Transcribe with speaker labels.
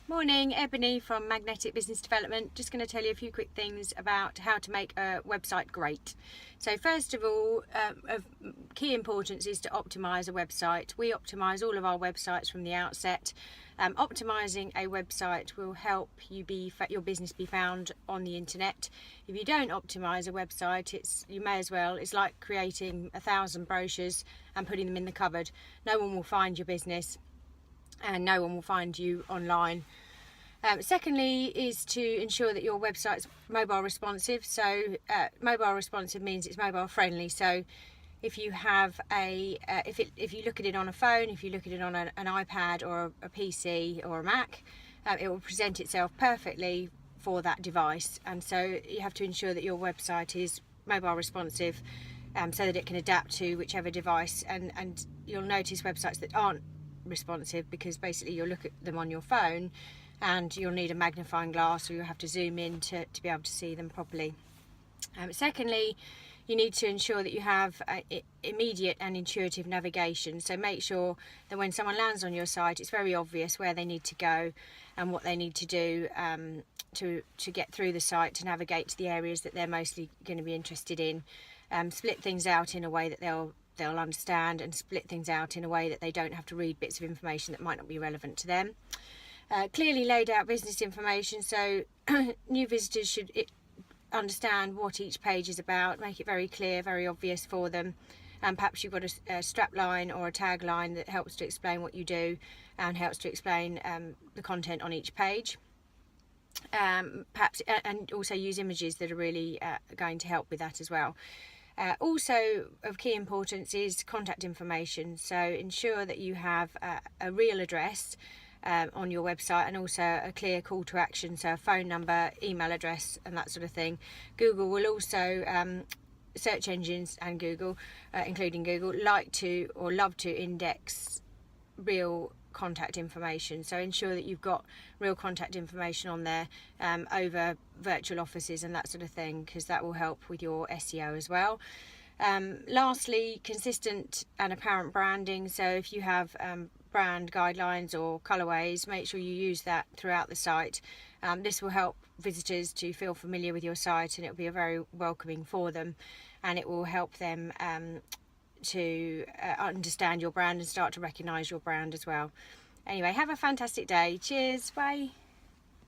Speaker 1: Morning, Ebony from Magnetic Business Development. Just going to tell you a few quick things about how to make a website great. So first of all, of key importance is to optimize a website. We optimize all of our websites from the outset. Optimizing a website will help your business be found on the internet. If you don't optimize a website, it's like creating 1,000 brochures and putting them in the cupboard. No one will find your business and no one will find you online. Secondly is to ensure that your website's mobile responsive. So mobile responsive means it's mobile friendly. So if you have if you look at it on a phone, if you look at it on an iPad or a PC or a Mac, it will present itself perfectly for that device. And so you have to ensure that your website is mobile responsive, so that it can adapt to whichever device. And you'll notice websites that aren't responsive because basically you'll look at them on your phone and you'll need a magnifying glass, or you'll have to zoom in to be able to see them properly. Secondly, you need to ensure that you have immediate and intuitive navigation. So make sure that when someone lands on your site, it's very obvious where they need to go and what they need to do to get through the site, to navigate to the areas that they're mostly going to be interested in. Split things out in a way that they'll understand, and split things out in a way that they don't have to read bits of information that might not be relevant to them. Clearly laid out business information, so new visitors should understand what each page is about. Make it very clear, very obvious for them. And perhaps you've got a strap line or a tagline that helps to explain what you do and helps to explain the content on each page. Perhaps and also use images that are really going to help with that as well. Also of key importance is contact information, so ensure that you have a real address on your website, and also a clear call to action, so a phone number, email address and that sort of thing. Google will also, search engines and Google, including Google, like to or love to index real contact information, so ensure that you've got real contact information on there over virtual offices and that sort of thing, because that will help with your SEO as well. Lastly, consistent and apparent branding. So if you have brand guidelines or colorways, make sure you use that throughout the site. This will help visitors to feel familiar with your site, and it will be very welcoming for them, and it will help them to understand your brand and start to recognize your brand as well. Anyway, have a fantastic day. Cheers. Bye.